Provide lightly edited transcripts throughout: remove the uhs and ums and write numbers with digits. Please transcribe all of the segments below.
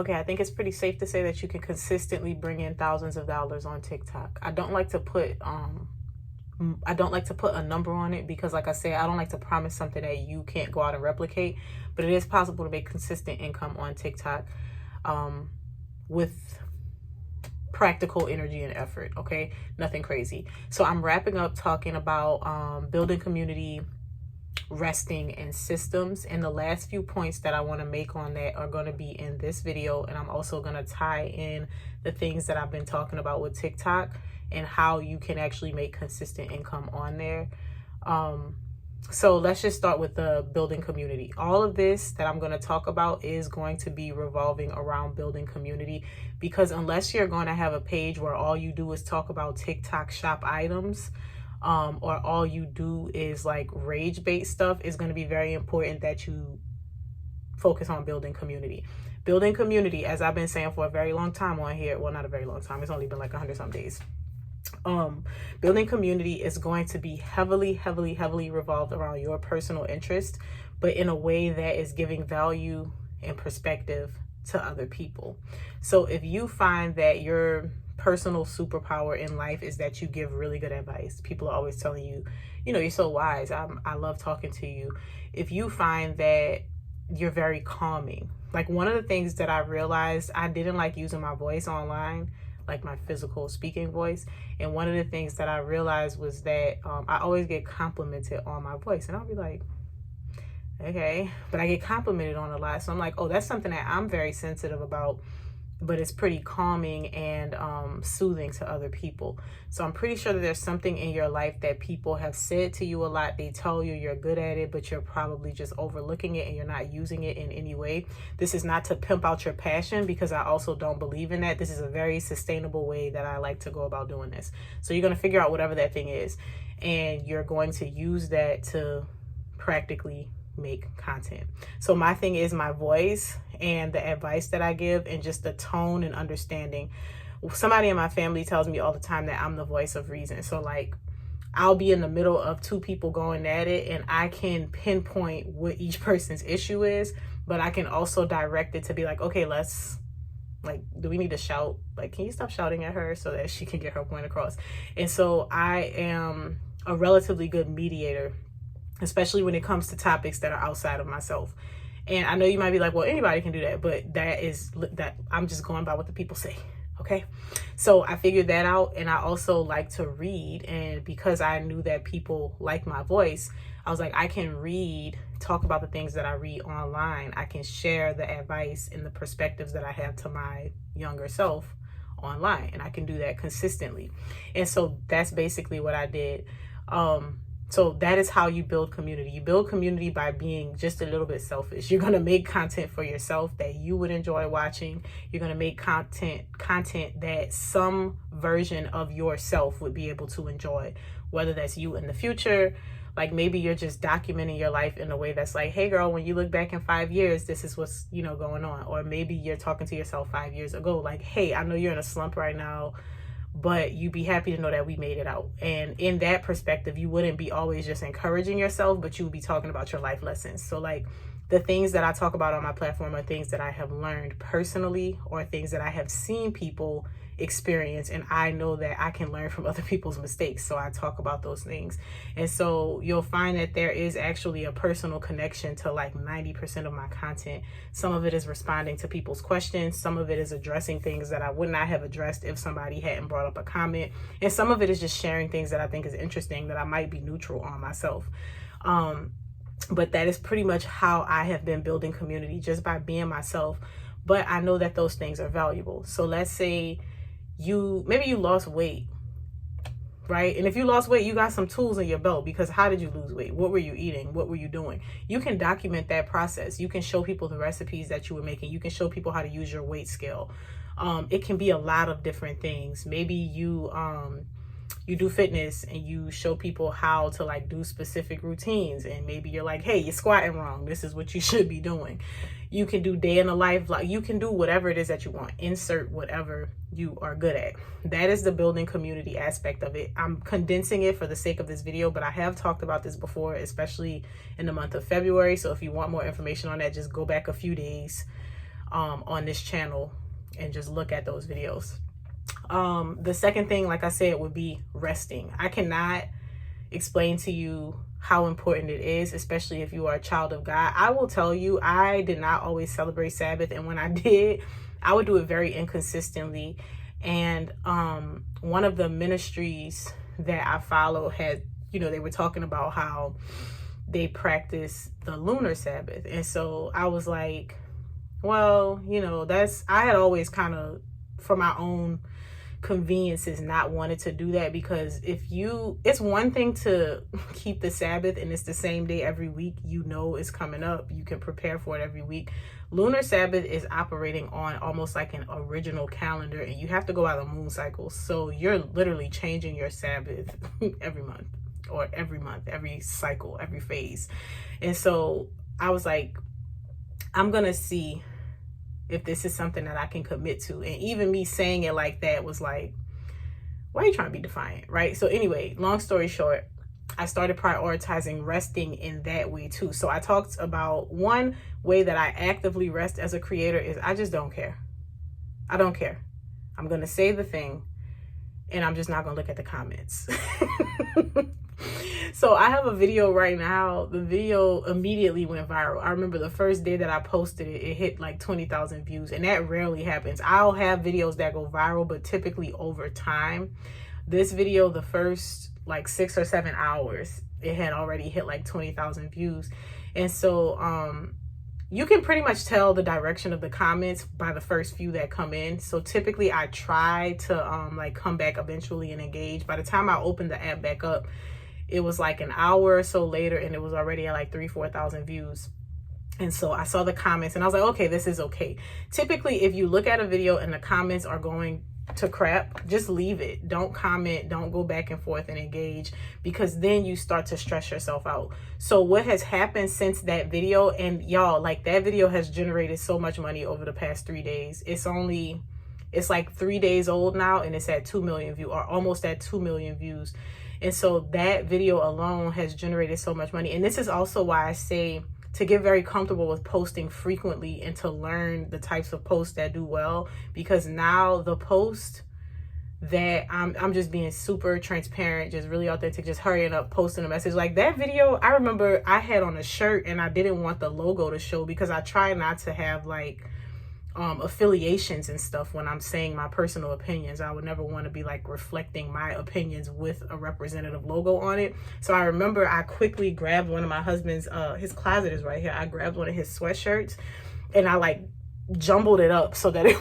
Okay, I think it's pretty safe to say that you can consistently bring in thousands of dollars on TikTok. I don't like to put a number on it because, like I said, I don't like to promise something that you can't go out and replicate, but it is possible to make consistent income on TikTok with practical energy and effort. Okay, nothing crazy. So I'm wrapping up talking about building community, resting, and systems, and the last few points that I want to make on that are going to be in this video, and I'm also going to tie in the things that I've been talking about with TikTok and how you can actually make consistent income on there. So let's just start with the building community. All of this that I'm going to talk about is going to be revolving around building community, because unless you're going to have a page where all you do is talk about TikTok shop items, or all you do is like rage bait stuff, it's going to be very important that you focus on building community. Building community, as I've been saying for a very long time on here, well, not a very long time, it's only been like 100 some days. Building community is going to be heavily revolved around your personal interest, but in a way that is giving value and perspective to other people. So if you find that your personal superpower in life is that you give really good advice, people are always telling you, you know, you're so wise, I love talking to you. If you find that you're very calming, like one of the things that I realized, I didn't like using my voice online, like my physical speaking voice. And one of the things that I realized was that I always get complimented on my voice, and I'll be like, okay, but I get complimented on a lot. So I'm like, oh, that's something that I'm very sensitive about, but it's pretty calming and soothing to other people. So I'm pretty sure that there's something in your life that people have said to you a lot. They tell you you're good at it, but you're probably just overlooking it and you're not using it in any way. This is not to pimp out your passion, because I also don't believe in that. This is a very sustainable way that I like to go about doing this. So you're going to figure out whatever that thing is, and you're going to use that to practically make content. So my thing is my voice and the advice that I give, and just the tone and understanding. Somebody in my family tells me all the time that I'm the voice of reason. So like, I'll be in the middle of two people going at it, and I can pinpoint what each person's issue is, but I can also direct it to be like, okay, let's, like, do we need to shout? Like, can you stop shouting at her so that she can get her point across? And so I am a relatively good mediator, especially when it comes to topics that are outside of myself. And I know you might be like, well, anybody can do that, but that I'm just going by what the people say. Okay. So I figured that out. And I also like to read. And because I knew that people like my voice, I was like, I can read, talk about the things that I read online. I can share the advice and the perspectives that I have to my younger self online. And I can do that consistently. And so that's basically what I did. So that is how you build community. You build community by being just a little bit selfish. You're going to make content for yourself that you would enjoy watching. You're going to make content that some version of yourself would be able to enjoy, whether that's you in the future. Like maybe you're just documenting your life in a way that's like, hey girl, when you look back in 5 years, this is what's, you know, going on. Or maybe you're talking to yourself 5 years ago, like, hey, I know you're in a slump right now, but you'd be happy to know that we made it out. And in that perspective, you wouldn't be always just encouraging yourself, but you would be talking about your life lessons. So like the things that I talk about on my platform are things that I have learned personally, or things that I have seen people experience, and I know that I can learn from other people's mistakes, so I talk about those things. And so you'll find that there is actually a personal connection to like 90% of my content. Some of it is responding to people's questions, some of it is addressing things that I would not have addressed if somebody hadn't brought up a comment, and some of it is just sharing things that I think is interesting that I might be neutral on myself. But that is pretty much how I have been building community, just by being myself. But I know that those things are valuable. So let's say maybe you lost weight, right? And if you lost weight, you got some tools in your belt, because how did you lose weight? What were you eating? What were you doing? You can document that process. You can show people the recipes that you were making. You can show people how to use your weight scale. It can be a lot of different things. Maybe you do fitness and you show people how to like do specific routines, and maybe you're like, hey, you're squatting wrong, this is what you should be doing. You can do day in the life, like you can do whatever it is that you want. Insert whatever you are good at. That is the building community aspect of it. I'm condensing it for the sake of this video, but I have talked about this before, especially in the month of February. So if you want more information on that, just go back a few days. on this channel and just look at those videos. The second thing, like I said, would be resting. I cannot explain to you how important it is, especially if you are a child of God. I will tell you, I did not always celebrate Sabbath, and when I did, I would do it very inconsistently. And one of the ministries that I follow had, they were talking about how they practice the lunar Sabbath. And so I was like, well, I had always kind of, for my own conveniences, not wanted to do that, because it's one thing to keep the Sabbath and it's the same day every week, it's coming up, you can prepare for it every week. Lunar Sabbath is operating on almost like an original calendar, and you have to go by the moon cycle, so you're literally changing your Sabbath every month, every cycle, every phase. And so I was like, I'm gonna see if this is something that I can commit to. And even me saying it like that was like, why are you trying to be defiant, right? So anyway, long story short, I started prioritizing resting in that way too. So I talked about one way that I actively rest as a creator is I just don't care. I don't care. I'm going to say the thing and I'm just not going to look at the comments. So I have a video right now. The video immediately went viral. I remember the first day that I posted it, it hit like 20,000 views, and that rarely happens. I'll have videos that go viral, but typically over time. This video, the first like 6 or 7 hours, it had already hit like 20,000 views. And so you can pretty much tell the direction of the comments by the first few that come in. So typically I try to like come back eventually and engage. By the time I opened the app back up, it was like an hour or so later, and it was already at like 3,000-4,000 views. And so I saw the comments and I was like, okay, this is okay. Typically, if you look at a video and the comments are going to crap, just leave it. Don't comment, don't go back and forth and engage, because then you start to stress yourself out. So what has happened since that video, and y'all, like, that video has generated so much money over the past 3 days. It's like 3 days old now, and it's at 2 million views, or almost at 2 million views. And so that video alone has generated so much money. And this is also why I say to get very comfortable with posting frequently and to learn the types of posts that do well, because now the post that I'm just being super transparent, just really authentic, just hurrying up, posting a message. Like that video, I remember I had on a shirt and I didn't want the logo to show, because I try not to have like affiliations and stuff when I'm saying my personal opinions. I would never want to be like reflecting my opinions with a representative logo on it. So I remember I quickly grabbed one of my husband's, his closet is right here. I grabbed one of his sweatshirts and I like jumbled it up so that it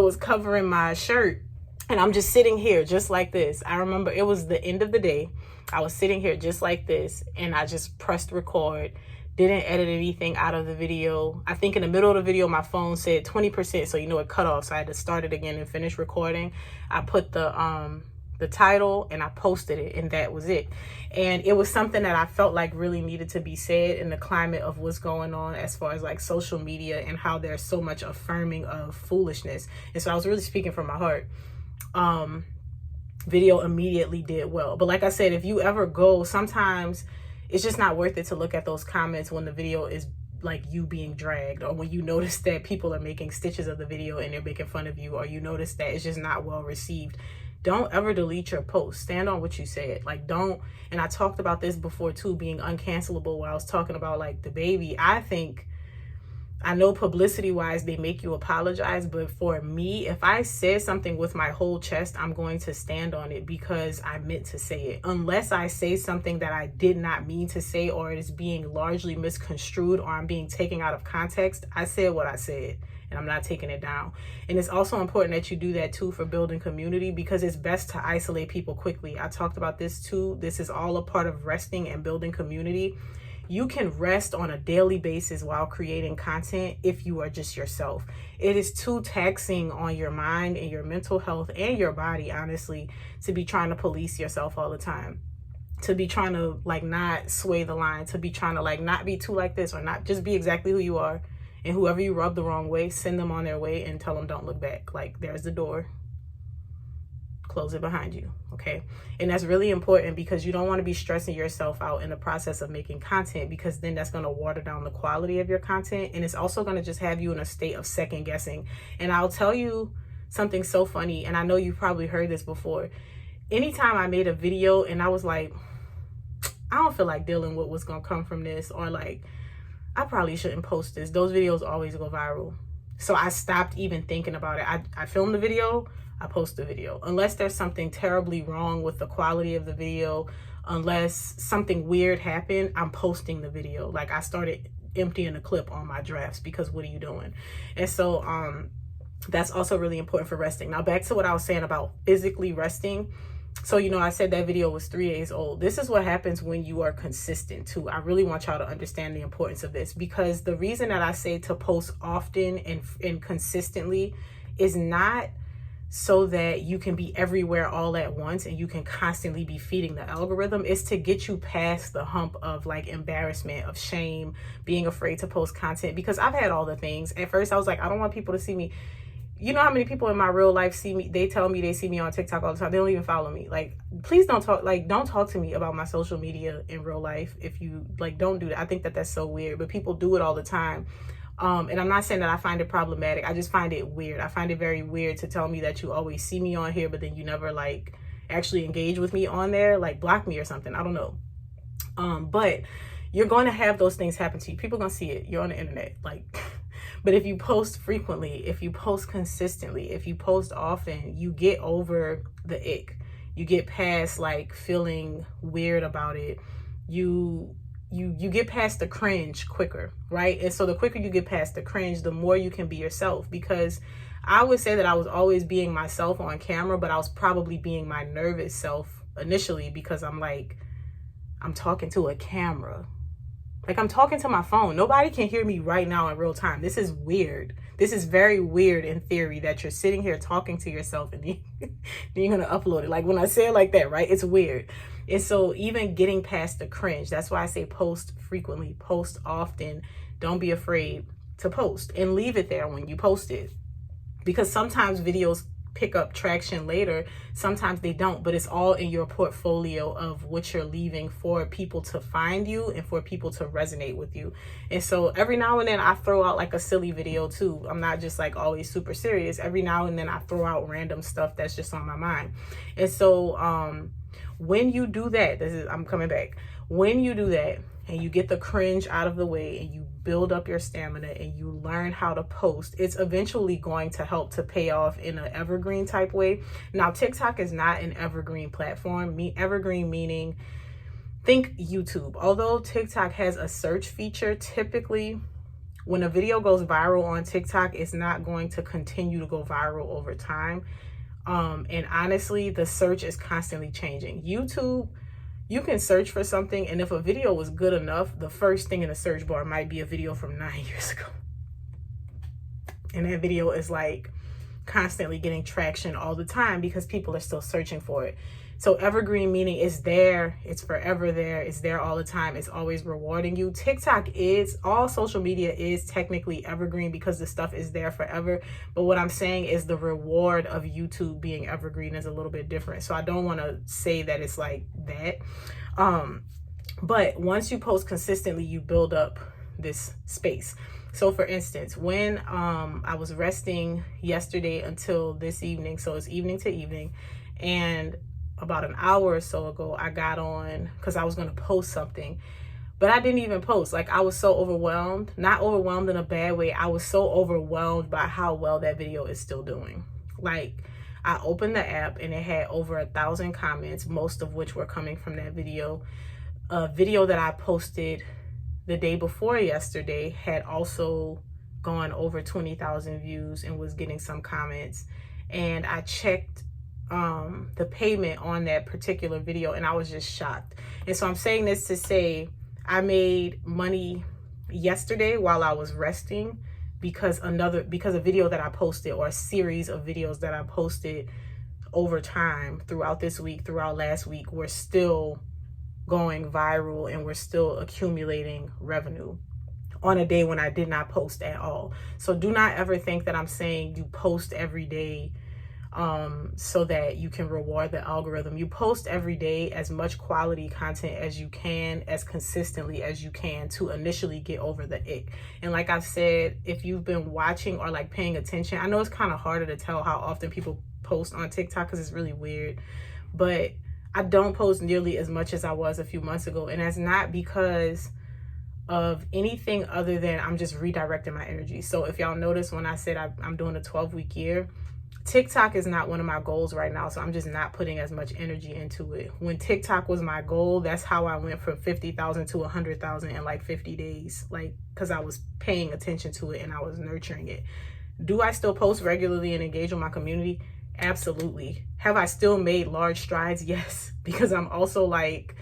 was covering my shirt. And I'm just sitting here just like this. I remember it was the end of the day. I was sitting here just like this, and I just pressed record. Didn't edit anything out of the video. I think in the middle of the video, my phone said 20%, so it cut off. So I had to start it again and finish recording. I put the title and I posted it, and that was it. And it was something that I felt like really needed to be said in the climate of what's going on as far as like social media and how there's so much affirming of foolishness. And so I was really speaking from my heart. Video immediately did well. But like I said, if you ever go, sometimes it's just not worth it to look at those comments when the video is like you being dragged, or when you notice that people are making stitches of the video and they're making fun of you, or you notice that it's just not well received. Don't ever delete your post. Stand on what you said. Like, don't. And I talked about this before too, being uncancelable, where I was talking about like the baby. I know publicity wise they make you apologize, but for me, if I said something with my whole chest, I'm going to stand on it because I meant to say it. Unless I say something that I did not mean to say, or it is being largely misconstrued, or I'm being taken out of context, I said what I said and I'm not taking it down. And it's also important that you do that too for building community, because it's best to isolate people quickly. I talked about this too. This is all a part of resting and building community. You can rest on a daily basis while creating content if you are just yourself. It is too taxing on your mind and your mental health and your body, honestly, to be trying to police yourself all the time. To be trying to like not sway the line, to be trying to like not be too like this, or not just be exactly who you are. And whoever you rub the wrong way, send them on their way and tell them don't look back. Like, there's the door. close it behind you. Okay. And that's really important because you don't want to be stressing yourself out in the process of making content, because then that's going to water down the quality of your content. And it's also going to just have you in a state of second guessing. And I'll tell you something so funny. And I know you've probably heard this before. Anytime I made a video and I was like, I don't feel like dealing with what's going to come from this, or like, I probably shouldn't post this, those videos always go viral. So I stopped even thinking about it. I filmed the video, I post the video. Unless there's something terribly wrong with the quality of the video, unless something weird happened, I'm posting the video. Like, I started emptying the clip on my drafts, because what are you doing? And so that's also really important for resting. Now back to what I was saying about physically resting. So, you know, I said that video was 3 days old. This is what happens when you are consistent too. I really want y'all to understand the importance of this, because the reason that I say to post often and consistently is not so that you can be everywhere all at once and you can constantly be feeding the algorithm. Is to get you past the hump of like embarrassment, of shame, being afraid to post content. Because I've had all the things. At first I was like, I don't want people to see me. You know how many people in my real life see me, they tell me they see me on TikTok all the time. They don't even follow me. Like, please don't talk to me about my social media in real life. If you like, don't do that. I think that that's so weird, but people do it all the time. And I'm not saying that I find it problematic. I just find it weird. I find it very weird to tell me that you always see me on here, but then you never like actually engage with me on there, like block me or something. I don't know. But you're going to have those things happen to you. People are going to see it. You're on the internet. Like, but if you post frequently, if you post consistently, if you post often, you get over the ick. You get past like feeling weird about it. You get past the cringe quicker, right? And so the quicker you get past the cringe, the more you can be yourself. Because I would say that I was always being myself on camera, but I was probably being my nervous self initially, because I'm like, I'm talking to a camera. Like, I'm talking to my phone. Nobody can hear me right now in real time. This is weird. This is very weird in theory, that you're sitting here talking to yourself and then you're going to upload it. Like, when I say it like that, right? It's weird. And so even getting past the cringe, that's why I say post frequently, post often. Don't be afraid to post, and leave it there when you post it. Because sometimes videos pick up traction later, sometimes they don't, but it's all in your portfolio of what you're leaving for people to find you and for people to resonate with you. And so every now and then I throw out like a silly video too. I'm not just like always super serious. Every now and then I throw out random stuff that's just on my mind. And so when you do that, I'm coming back. When you do that and you get the cringe out of the way and you build up your stamina and you learn how to post, it's eventually going to help to pay off in an evergreen type way. Now, TikTok is not an evergreen platform. Evergreen meaning, think YouTube. Although TikTok has a search feature, typically when a video goes viral on TikTok, it's not going to continue to go viral over time. And honestly, the search is constantly changing. YouTube, you can search for something, and if a video was good enough, the first thing in the search bar might be a video from 9 years ago. And that video is like constantly getting traction all the time because people are still searching for it. So evergreen meaning it's there, it's forever there, it's there all the time, it's always rewarding you. TikTok is, all social media is technically evergreen because the stuff is there forever. But what I'm saying is the reward of YouTube being evergreen is a little bit different. So I don't want to say that it's like that. But once you post consistently, you build up this space. So for instance, when I was resting yesterday until this evening, so it's evening to evening, and about an hour or so ago, I got on because I was going to post something, but I didn't even post. Like, I was so overwhelmed, not overwhelmed in a bad way. I was so overwhelmed by how well that video is still doing. Like, I opened the app and it had over 1,000 comments, most of which were coming from that video. A video that I posted the day before yesterday had also gone over 20,000 views and was getting some comments. And I checked the payment on that particular video and I was just shocked. And so I'm saying this to say I made money yesterday while I was resting because a video that I posted, or a series of videos that I posted over time throughout this week, throughout last week, were still going viral and we're still accumulating revenue on a day when I did not post at all. So do not ever think that I'm saying you post every day so that you can reward the algorithm. You post every day as much quality content as you can, as consistently as you can, to initially get over the ick. And like I've said, if you've been watching or like paying attention, I know it's kind of harder to tell how often people post on TikTok because it's really weird, but I don't post nearly as much as I was a few months ago. And that's not because of anything other than I'm just redirecting my energy. So if y'all notice, when I said I'm doing a 12-week year, TikTok is not one of my goals right now. So I'm just not putting as much energy into it. When TikTok was my goal, that's how I went from 50,000 to 100,000 in like 50 days. Like, because I was paying attention to it and I was nurturing it. Do I still post regularly and engage with my community? Absolutely. Have I still made large strides? Yes, because I'm also like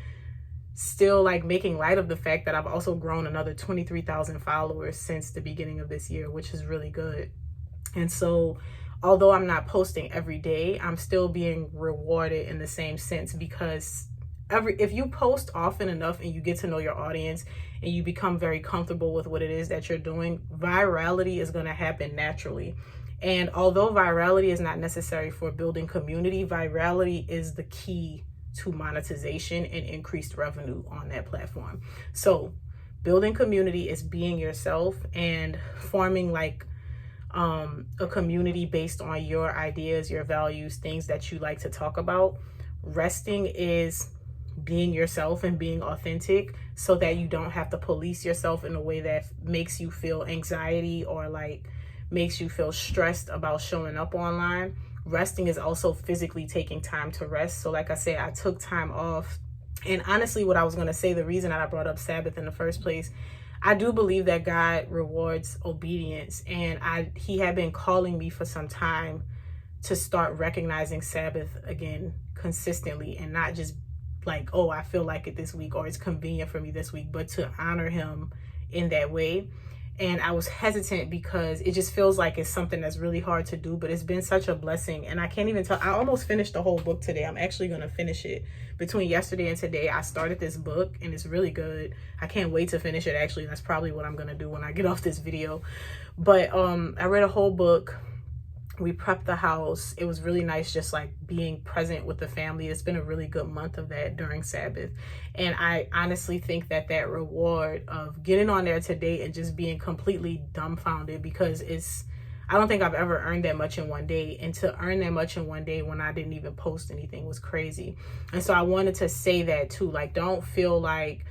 still like making light of the fact that I've also grown another 23,000 followers since the beginning of this year, which is really good. And so although I'm not posting every day, I'm still being rewarded in the same sense, because if you post often enough and you get to know your audience and you become very comfortable with what it is that you're doing, virality is going to happen naturally. And although virality is not necessary for building community, virality is the key to monetization and increased revenue on that platform. So building community is being yourself and forming like a community based on your ideas, your values, things that you like to talk about. Resting is being yourself and being authentic so that you don't have to police yourself in a way that makes you feel anxiety or like makes you feel stressed about showing up online. Resting is also physically taking time to rest. So like I said, I took time off. And honestly, what I was going to say, the reason that I brought up Sabbath in the first place, I do believe that God rewards obedience. And he had been calling me for some time to start recognizing Sabbath again consistently, and not just like, oh, I feel like it this week or it's convenient for me this week, but to honor him in that way. And I was hesitant because it just feels like it's something that's really hard to do, but it's been such a blessing. And I can't even tell, I almost finished the whole book today. I'm actually going to finish it. Between yesterday and today, I started this book and it's really good. I can't wait to finish it. Actually, that's probably what I'm going to do when I get off this video. But I read a whole book. We prepped the house. It was really nice just like being present with the family. It's been a really good month of that during Sabbath. And I honestly think that that reward of getting on there today and just being completely dumbfounded, because I don't think I've ever earned that much in one day. And to earn that much in one day when I didn't even post anything was crazy. And so I wanted to say that too. Like, don't feel like,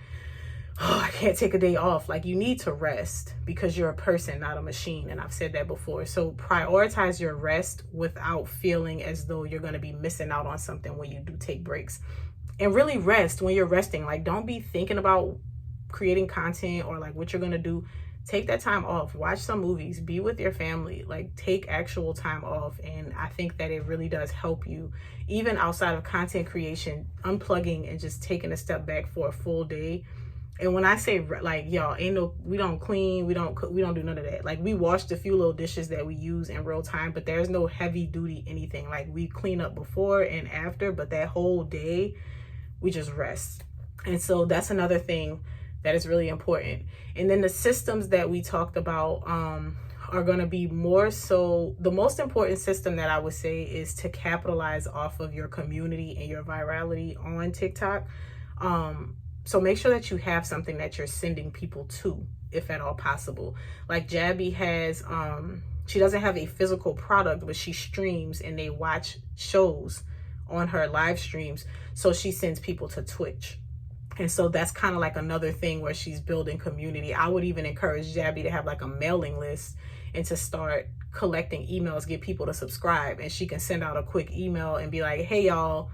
oh, I can't take a day off. Like, you need to rest because you're a person, not a machine. And I've said that before. So prioritize your rest without feeling as though you're going to be missing out on something when you do take breaks. And really rest when you're resting. Like, don't be thinking about creating content or like what you're going to do. Take that time off. Watch some movies. Be with your family. Like, take actual time off. And I think that it really does help you, even outside of content creation, unplugging and just taking a step back for a full day. And when I say, like, y'all, we don't clean, we don't cook, we don't do none of that. Like, we washed a few little dishes that we use in real time, but there's no heavy duty anything. Like, we clean up before and after, but that whole day, we just rest. And so that's another thing that is really important. And then the systems that we talked about are going to be more so, the most important system that I would say is to capitalize off of your community and your virality on TikTok. So make sure that you have something that you're sending people to, if at all possible. Like Jabby has, she doesn't have a physical product, but she streams and they watch shows on her live streams. So she sends people to Twitch. And so that's kind of like another thing where she's building community. I would even encourage Jabby to have like a mailing list and to start collecting emails, get people to subscribe. And she can send out a quick email and be like, hey, y'all,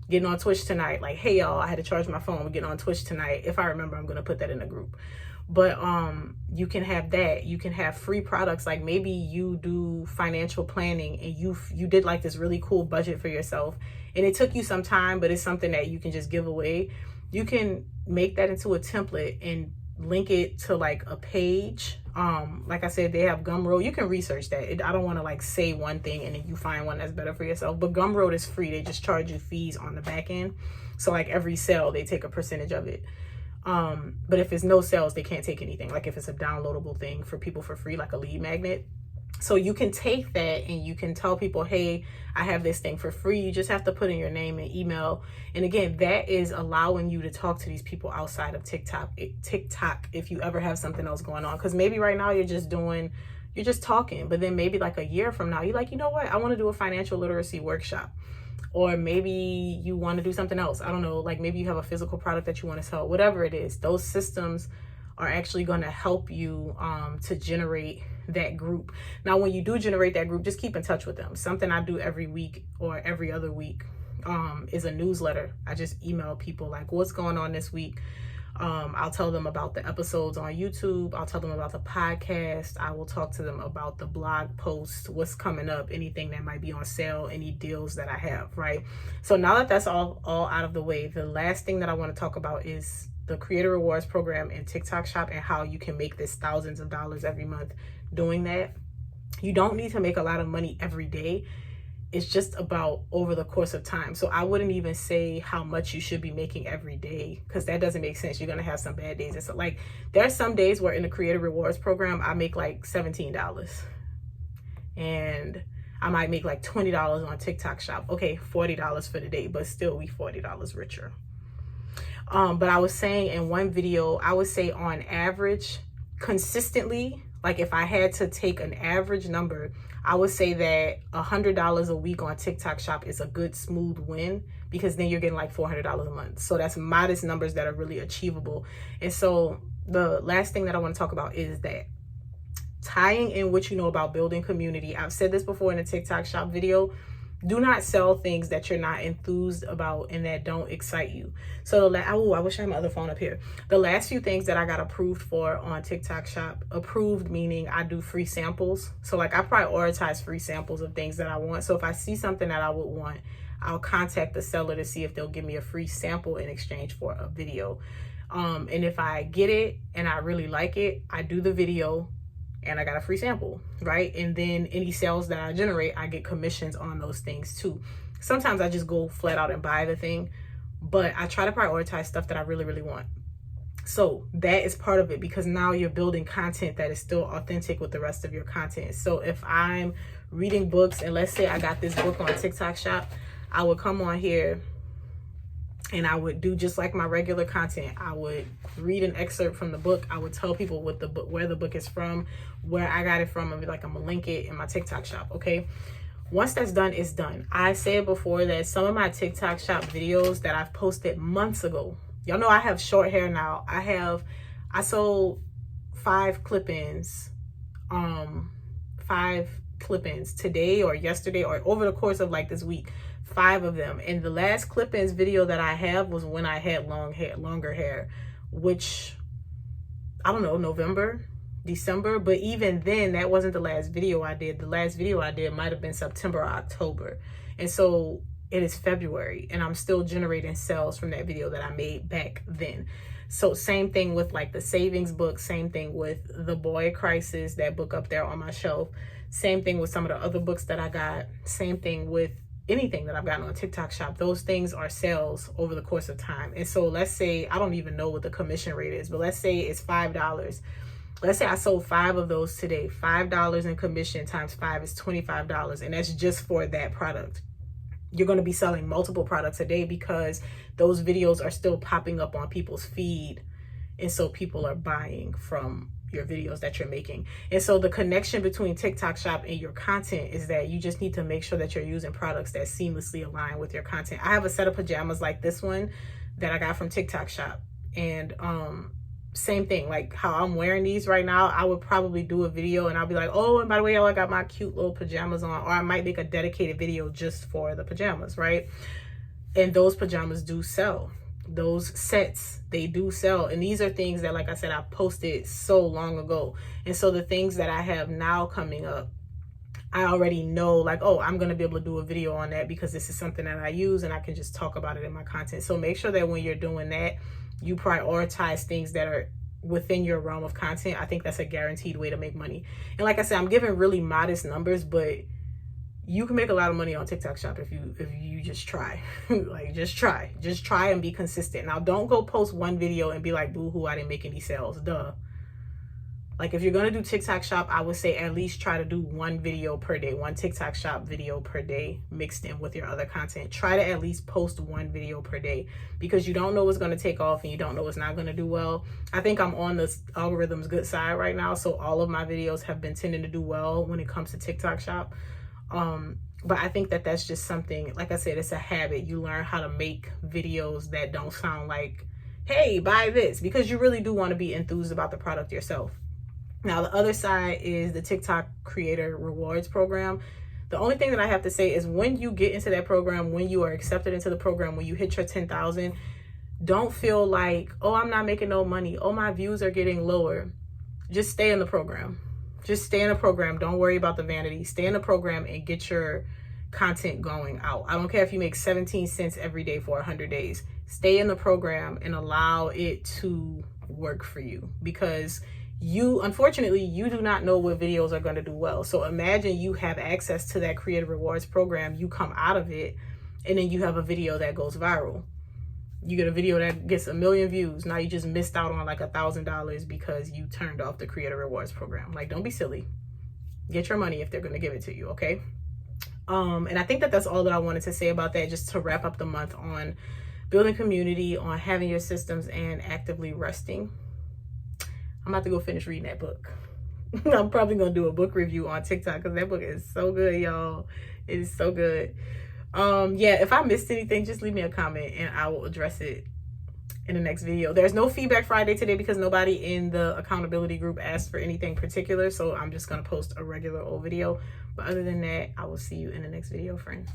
getting on Twitch tonight. Like, hey, y'all, I had to charge my phone. We're getting on Twitch tonight. If I remember, I'm going to put that in the group. But you can have that. You can have free products. Like, maybe you do financial planning and you did like this really cool budget for yourself. And it took you some time, but it's something that you can just give away. You can make that into a template and link it to like a page. Like I said, they have Gumroad. You can research that. I don't want to like say one thing and then you find one that's better for yourself. But Gumroad is free. They just charge you fees on the back end. So like every sale, they take a percentage of it. But if it's no sales, they can't take anything. Like if it's a downloadable thing for people for free, like a lead magnet, So you can take that and you can tell people, hey, I have this thing for free. You just have to put in your name and email. And again, that is allowing you to talk to these people outside of TikTok if you ever have something else going on. Because maybe right now you're just talking, but then maybe like a year from now, you're like, you know what? I want to do a financial literacy workshop. Or maybe you want to do something else. I don't know, like maybe you have a physical product that you want to sell, whatever it is. Those systems are actually going to help you to generate that group. Now, when you do generate that group, just keep in touch with them. Something I do every week or every other week is a newsletter. I just email people like, what's going on this week? I'll tell them about the episodes on YouTube. I'll tell them about the podcast. I will talk to them about the blog post, what's coming up, anything that might be on sale, any deals that I have, right? So now that that's all out of the way, the last thing that I want to talk about is the Creator Rewards Program and TikTok Shop and how you can make this thousands of dollars every month doing that. You don't need to make a lot of money every day. It's just about over the course of time. So I wouldn't even say how much you should be making every day, because that doesn't make sense. You're going to have some bad days. It's like there are some days where in the Creator Rewards Program, I make like $17 and I might make like $20 on TikTok Shop. Okay, $40 for the day, but still we $40 richer. But I was saying in one video, I would say on average, consistently, like if I had to take an average number, I would say that $100 a week on TikTok Shop is a good smooth win, because then you're getting like $400 a month. So that's modest numbers that are really achievable. And so the last thing that I want to talk about is that tying in what you know about building community. I've said this before in a TikTok Shop video. Do not sell things that you're not enthused about and that don't excite you. So I wish I had my other phone up here. The last few things that I got approved for on TikTok Shop, approved meaning I do free samples. So like I prioritize free samples of things that I want. So if I see something that I would want, I'll contact the seller to see if they'll give me a free sample in exchange for a video. And if I get it and I really like it, I do the video and I got a free sample, right? And then any sales that I generate, I get commissions on those things too. Sometimes I just go flat out and buy the thing, but I try to prioritize stuff that I really, really want. So that is part of it, because now you're building content that is still authentic with the rest of your content. So if I'm reading books, and let's say I got this book on TikTok Shop, I would come on here and I would do just like my regular content. I would read an excerpt from the book. I would tell people what the book, where the book is from, where I got it from, and be like, I'm gonna link it in my TikTok Shop, okay? Once that's done, it's done. I said before that some of my TikTok Shop videos that I've posted months ago, y'all know I have short hair now. I sold 5 clip-ins, 5 clip-ins today or yesterday or over the course of like this week. 5 of them. And the last clip-ins video that I have was when I had longer hair, which I don't know, November, December. But even then, that wasn't the last video I did. The last video I did might have been September or October. And so it is February and I'm still generating sales from that video that I made back then. So same thing with like the savings book, same thing with The Boy Crisis, that book up there on my shelf. Same thing with some of the other books that I got. Same thing with anything that I've gotten on TikTok Shop. Those things are sales over the course of time. And so let's say, I don't even know what the commission rate is, but let's say it's $5. Let's say I sold 5 of those today. $5 in commission times 5 is $25. And that's just for that product. You're going to be selling multiple products a day because those videos are still popping up on people's feed. And so people are buying from your videos that you're making. And so the connection between TikTok Shop and your content is that you just need to make sure that you're using products that seamlessly align with your content. I have a set of pajamas like this one that I got from TikTok Shop. And same thing, like how I'm wearing these right now, I would probably do a video and I'll be like, oh, and by the way, I got my cute little pajamas on, or I might make a dedicated video just for the pajamas, right? And those pajamas do sell. Those sets, they do sell. And these are things that, like I said, I posted so long ago. And so the things that I have now coming up, I already know, like, oh, I'm going to be able to do a video on that because this is something that I use and I can just talk about it in my content. So make sure that when you're doing that, you prioritize things that are within your realm of content. I think that's a guaranteed way to make money. And like I said, I'm giving really modest numbers, but you can make a lot of money on TikTok Shop if you just try. Like, just try and be consistent. Now, don't go post one video and be like, boo hoo, I didn't make any sales. Duh. Like if you're going to do TikTok shop, I would say at least try to do one video per day, one TikTok shop video per day mixed in with your other content. Try to at least post one video per day, because you don't know what's going to take off and you don't know what's not going to do well. I think I'm on this algorithm's good side right now. So all of my videos have been tending to do well when it comes to TikTok shop. But I think that that's just something, like I said, it's a habit. You learn how to make videos that don't sound like, hey, buy this, because you really do want to be enthused about the product yourself. Now, the other side is the TikTok Creator Rewards Program. The only thing that I have to say is when you get into that program, when you are accepted into the program, when you hit your 10,000, don't feel like, oh, I'm not making no money. Oh, my views are getting lower. Just stay in the program. Just stay in the program. Don't worry about the vanity. Stay in the program and get your content going out. I don't care if you make 17 cents every day for 100 days. Stay in the program and allow it to work for you, because unfortunately, you do not know what videos are going to do well. So imagine you have access to that Creator Rewards Program, you come out of it, and then you have a video that goes viral. You get a video that gets 1 million views. Now you just missed out on like $1,000 because you turned off the Creator Rewards Program. Like, don't be silly. Get your money if they're going to give it to you, okay? And I think that that's all that I wanted to say about that, just to wrap up the month on building community, on having your systems, and actively resting. I'm about to go finish reading that book. I'm probably going to do a book review on TikTok because that book is so good, y'all. It is so good. Yeah, if I missed anything, just leave me a comment and I will address it in the next video. There's no Feedback Friday today because nobody in the accountability group asked for anything particular. So I'm just going to post a regular old video. But other than that, I will see you in the next video, friends.